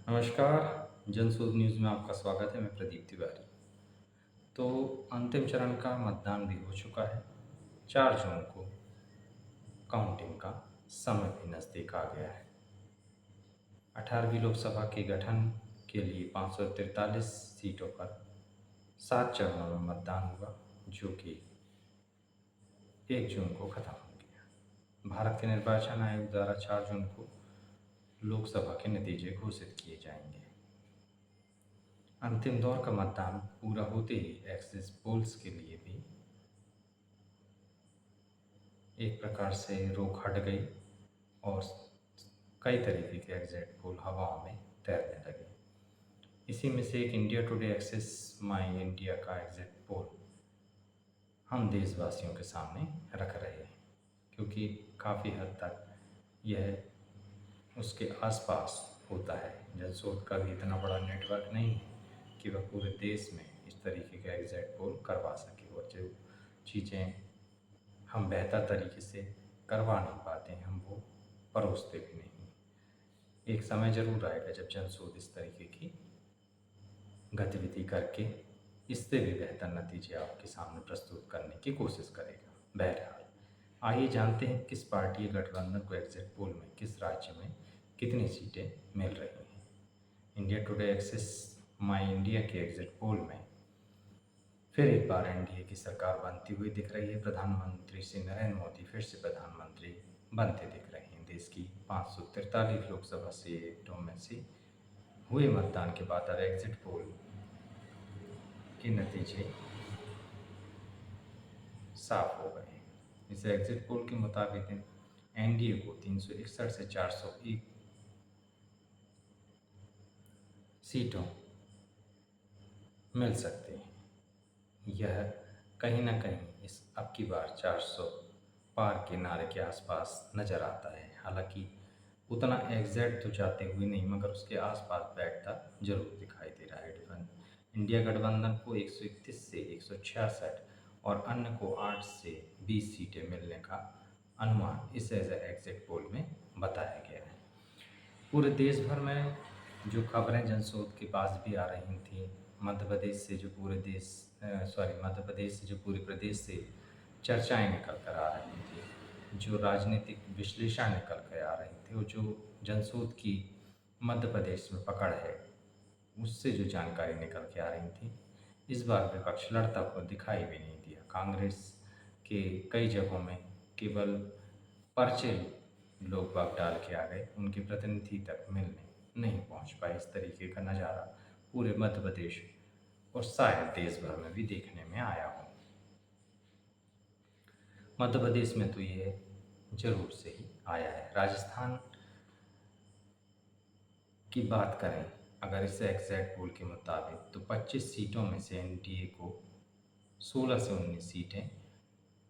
नमस्कार। जनसुध न्यूज़ में आपका स्वागत है। मैं प्रदीप तिवारी। तो अंतिम चरण का मतदान भी हो चुका है। 4 जून को काउंटिंग का समय भी नज़दीक आ गया है। 18वीं लोकसभा के गठन के लिए 543 सीटों पर 7 चरणों में मतदान हुआ, जो कि 1 जून को खत्म हो गया। भारत के निर्वाचन आयोग द्वारा 4 जून को लोकसभा के नतीजे घोषित किए जाएंगे। अंतिम दौर का मतदान पूरा होते ही एग्जिट पोल्स के लिए भी एक प्रकार से रोक हट गई और कई तरीके के एग्जिट पोल हवा में तैरने लगे। इसी में से एक इंडिया टुडे एक्सेस माई इंडिया का एग्जिट पोल हम देशवासियों के सामने रख रहे हैं, क्योंकि काफ़ी हद तक यह उसके आसपास होता है। जनशोध का भी इतना बड़ा नेटवर्क नहीं है कि वह पूरे देश में इस तरीके का एग्जिट पोल करवा सके, और जो चीज़ें हम बेहतर तरीके से करवा नहीं पाते हैं, हम वो परोसते भी नहीं। एक समय ज़रूर आएगा जब जनशोध इस तरीके की गतिविधि करके इससे भी बेहतर नतीजे आपके सामने प्रस्तुत करने की कोशिश करेगा। बहरहाल, आइए जानते हैं किस पार्टी या गठबंधन को एग्जिट पोल में किस राज्य में कितनी सीटें मिल रही हैं। इंडिया टुडे एक्सेस माई इंडिया के एग्जिट पोल में फिर एक बार एनडीए की सरकार बनती हुई दिख रही है। प्रधानमंत्री श्री नरेंद्र मोदी फिर से प्रधानमंत्री बनते दिख रहे हैं। देश की 543 लोकसभा सीटों में से हुए मतदान के बाद अब एग्जिट पोल के नतीजे साफ हो गए हैं। इस एग्जिट पोल के मुताबिक एनडीए को 361 से 401 सीटों मिल सकती हैं। यह कहीं ना कहीं इस अब की बार 400 पार के नारे के आसपास नज़र आता है। हालांकि उतना एग्जैक्ट तो जाते हुए नहीं, मगर उसके आसपास बैठता जरूर दिखाई दे रहा है। इंडिया गठबंधन को 131 से 166 और अन्य को 8 से 20 सीटें मिलने का अनुमान इस एग्जिट पोल में बताया गया है। पूरे देश भर में जो खबरें जनशोध के पास भी आ रही थी, मध्य प्रदेश से जो पूरे प्रदेश से चर्चाएं निकल कर आ रही थी, जो राजनीतिक विश्लेषण निकल कर आ रही थी, और जो जनशोध की मध्य प्रदेश में पकड़ है, उससे जो जानकारी निकल के आ रही थी, इस बार विपक्ष लड़ता हुआ दिखाई भी नहीं दिया। कांग्रेस के कई जगहों में केवल पर्चे लोग बाग डाल के आ गए, उनके प्रतिनिधि तक मिलने नहीं पहुंच पाए। इस तरीके का नज़ारा पूरे मध्य प्रदेश और शायद देश भर में भी देखने में आया हो। मध्य प्रदेश में तो ये जरूर से ही आया है। राजस्थान की बात करें अगर इस एग्जैक्ट पोल के मुताबिक, तो 25 सीटों में से एनडीए को 16 से 19 सीटें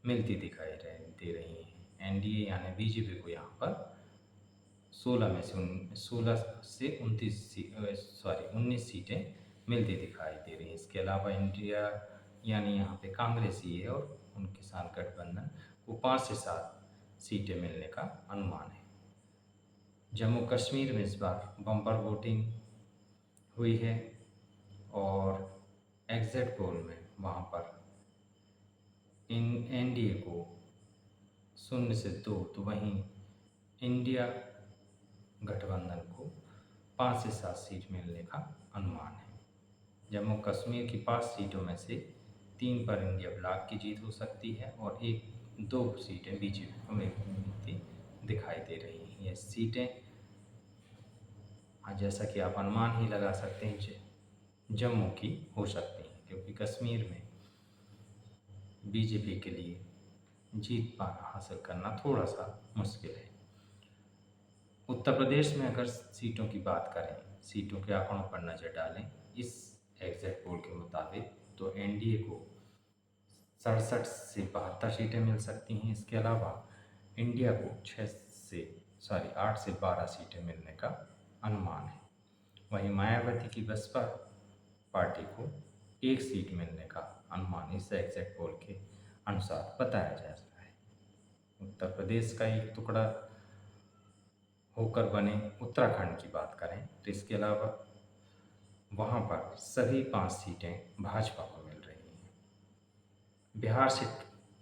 मिलती दिखाई दे रही हैं। एनडीए यानी बीजेपी को यहाँ पर 16 से 19 सीटें मिलती दिखाई दे रही हैं। इसके अलावा इंडिया यानी यहाँ पे कांग्रेस ही है, और उनके साथ गठबंधन को 5 से 7 सीटें मिलने का अनुमान है। जम्मू कश्मीर में इस बार बम्पर वोटिंग हुई है, और एग्जिट पोल में वहाँ पर एनडीए को 0 से 2, तो वहीं इंडिया गठबंधन को 5 से 7 सीट मिलने का अनुमान है। जम्मू कश्मीर की 5 सीटों में से 3 पर इंडिया ब्लॉक की जीत हो सकती है, और 1-2 सीटें बीजेपी को मिलती दिखाई दे रही हैं। ये सीटें जैसा कि आप अनुमान ही लगा सकते हैं, जम्मू की हो सकती हैं, क्योंकि कश्मीर में बीजेपी के लिए जीत पाना हासिल करना थोड़ा सा मुश्किल है। उत्तर प्रदेश में अगर सीटों की बात करें, सीटों के आंकड़ों पर नज़र डालें इस एग्जिट पोल के मुताबिक, तो एनडीए को 67 से 72 सीटें मिल सकती हैं। इसके अलावा इंडिया को 8 से 12 सीटें मिलने का अनुमान है। वहीं मायावती की बसपा पार्टी को 1 सीट मिलने का अनुमान इस एग्जिट पोल के अनुसार बताया जा रहा है। उत्तर प्रदेश का एक टुकड़ा होकर बने उत्तराखंड की बात करें तो इसके अलावा वहाँ पर सभी 5 सीटें भाजपा को मिल रही हैं। बिहार से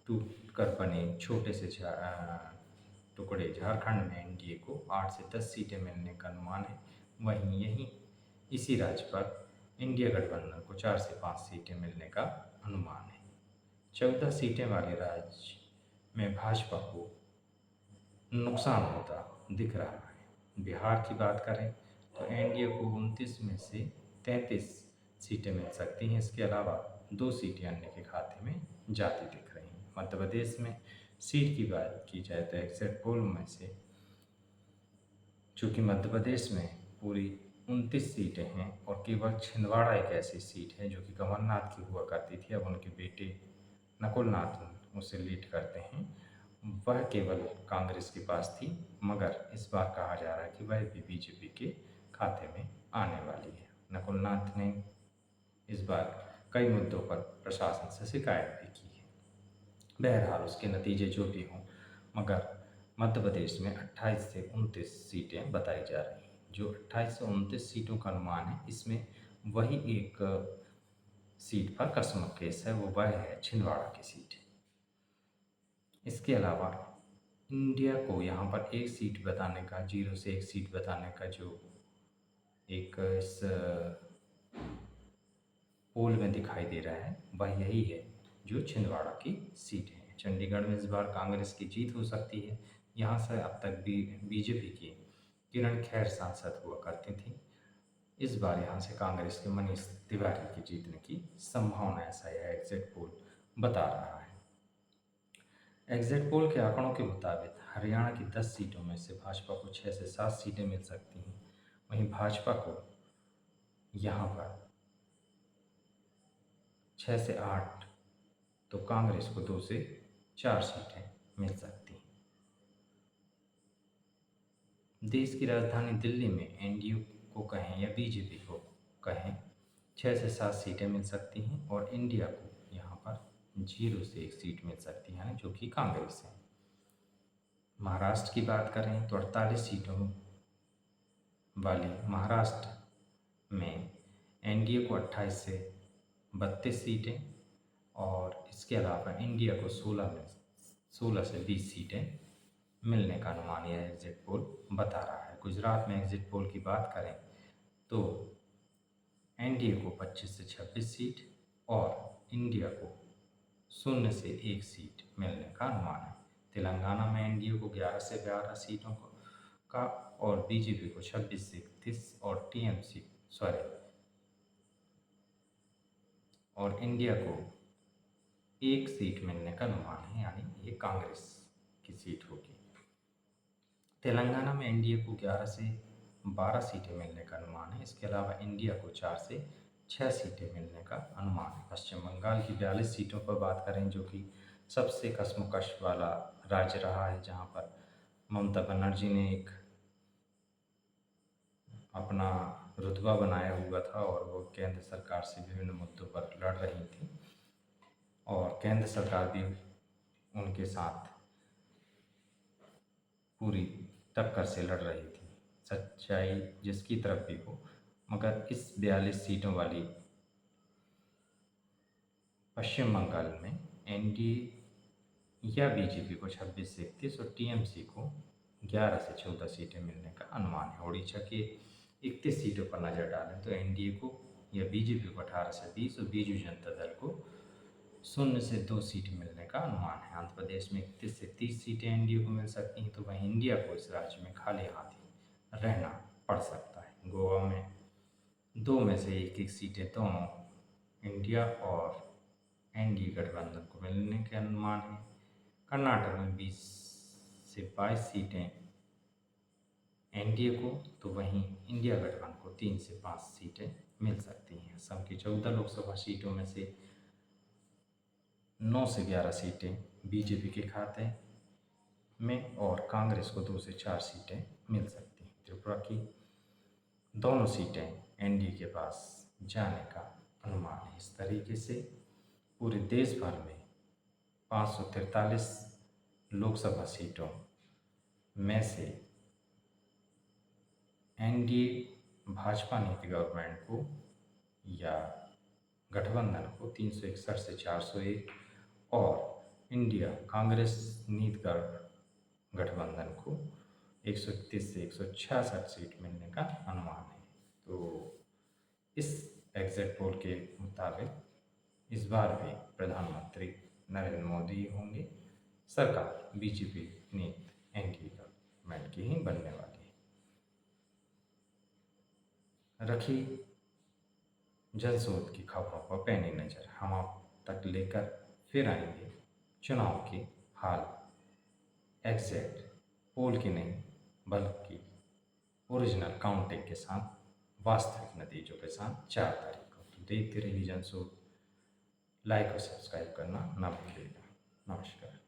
टूट कर बने छोटे से टुकड़े झारखंड में एनडीए को 8 से 10 सीटें मिलने का अनुमान है। वहीं यहीं इसी राज्य पर इंडिया गठबंधन को 4 से 5 सीटें मिलने का अनुमान है। 14 सीटें वाले राज्य में भाजपा को नुकसान होता दिख रहा है। बिहार की बात करें तो एनडीए को 29 में से 33 सीटें मिल सकती हैं। इसके अलावा 2 सीटें अन्य के खाते में जाती दिख रही हैं। मध्य प्रदेश में सीट की बात की जाए तो एग्जिट पोल में से चूँकि मध्य प्रदेश में पूरी 29 सीटें हैं और केवल छिंदवाड़ा एक ऐसी सीट है जो कि कमलनाथ की हुआ करती थी, अब उनके बेटे नकुल नाथ उसे लीड करते हैं, वह केवल कांग्रेस के पास थी, मगर इस बार कहा जा रहा है कि वह भी बीजेपी के खाते में आने वाली है। नकुल नाथ ने इस बार कई मुद्दों पर प्रशासन से शिकायत भी की है। बहरहाल उसके नतीजे जो भी हों, मगर मध्य प्रदेश में 28 से 29 सीटें बताई जा रही हैं। जो 28 से 29 सीटों का अनुमान है, इसमें वही एक सीट पर कस्मक केस है, वह है छिंदवाड़ा की सीट। इसके अलावा इंडिया को यहाँ पर एक सीट बताने का, 0 से 1 सीट बताने का जो एक इस पोल में दिखाई दे रहा है, वह यही है जो छिंदवाड़ा की सीट है। चंडीगढ़ में इस बार कांग्रेस की जीत हो सकती है। यहाँ से अब तक भी बीजेपी की किरण खैर सांसद हुआ करती थी। इस बार यहाँ से कांग्रेस के मनीष तिवारी की जीतने की संभावना, ऐसा यह एग्जिट पोल बता रहा है। एग्जिट पोल के आंकड़ों के मुताबिक हरियाणा की 10 सीटों में से भाजपा को 6 से 7 सीटें मिल सकती हैं। वहीं भाजपा को यहाँ पर 6 से 8 तो कांग्रेस को 2 से 4 सीटें मिल सकती हैं। देश की राजधानी दिल्ली में एनडीए को कहें या बीजेपी को कहें 6 से 7 सीटें मिल सकती हैं और इंडिया को यहाँ पर 0 से 1 सीट मिल सकती है, जो कि कांग्रेस है। महाराष्ट्र की बात करें तो 48 सीटों वाले महाराष्ट्र में एनडीए को 28 से 32 सीटें और इसके अलावा इंडिया को 16 से 20 सीटें मिलने का अनुमान यह एग्जिट पोल बता रहा है। गुजरात में एग्जिट पोल की बात करें तो एनडीए को 25 से 26 सीट और इंडिया को 0 से 1 सीट मिलने का अनुमान है। तेलंगाना में एनडीए को 11 से 12 सीटों का और बीजेपी को 26 से 31 और टीएमसी और इंडिया को 1 सीट मिलने का अनुमान है, यानी ये कांग्रेस की सीट होगी। तेलंगाना में एनडीए को 11 से 12 सीटें मिलने का अनुमान है। इसके अलावा इंडिया को 4 से 6 सीटें मिलने का अनुमान है। पश्चिम बंगाल की 42 सीटों पर बात करें, जो कि सबसे कशमकश वाला राज्य रहा है, जहां पर ममता बनर्जी ने एक अपना रुतबा बनाया हुआ था और वो केंद्र सरकार से विभिन्न मुद्दों पर लड़ रही थी और केंद्र सरकार भी उनके साथ पूरी टक्कर से लड़ रही थी, सच्चाई जिसकी तरफ भी हो। मगर इस 42 सीटों वाली पश्चिम बंगाल में एनडीए या बीजेपी को 26 से 31 और टीएमसी को 11 से 14 सीटें मिलने का अनुमान है। उड़ीसा के 31 सीटों पर नज़र डालें तो एनडीए को या बीजेपी को 18 से 20 और बीजू जनता दल को 0 से 2 सीट मिलने का अनुमान है। आंध्र प्रदेश में 31 से 30 सीटें एनडीए को मिल सकती हैं, तो वहीं इंडिया को इस राज्य में खाली हाथ ही रहना पड़ सकता है। गोवा में 2 में से 1-1 सीटें दोनों इंडिया और एनडीए गठबंधन को मिलने के अनुमान है। कर्नाटक में 20 से 22 सीटें एनडीए को, तो वहीं इंडिया गठबंधन को 3 से 5 सीटें मिल सकती हैं। असम की 14 लोकसभा सीटों में से 9 से 11 सीटें बीजेपी के खाते में और कांग्रेस को 2 से 4 सीटें मिल सकती हैं। त्रिपुरा की दोनों सीटें एनडीए के पास जाने का अनुमान है। इस तरीके से पूरे देश भर में 543 लोकसभा सीटों में से एनडीए भाजपा नीति गवर्नमेंट को या गठबंधन को 361 से 401 और इंडिया कांग्रेस नीति गठबंधन को 131 से 166 सीट मिलने का अनुमान है। तो इस एग्जिट पोल के मुताबिक इस बार भी प्रधानमंत्री नरेंद्र मोदी होंगे। सरकार बीजेपी नीति एनडीए गवर्नमेंट की ही बनने वाली है। रखी जनशोध की खबरों पर पैनी नज़र हम आप तक लेकर फिर आएंगे चुनाव के हाल एग्जैक्ट पोल की नहीं बल्कि ओरिजिनल काउंटिंग के साथ, वास्तविक नतीजों के साथ 4 तारीख को। तो देखते रहिए जनशोध, लाइक और सब्सक्राइब करना ना भूलिएगा। नमस्कार।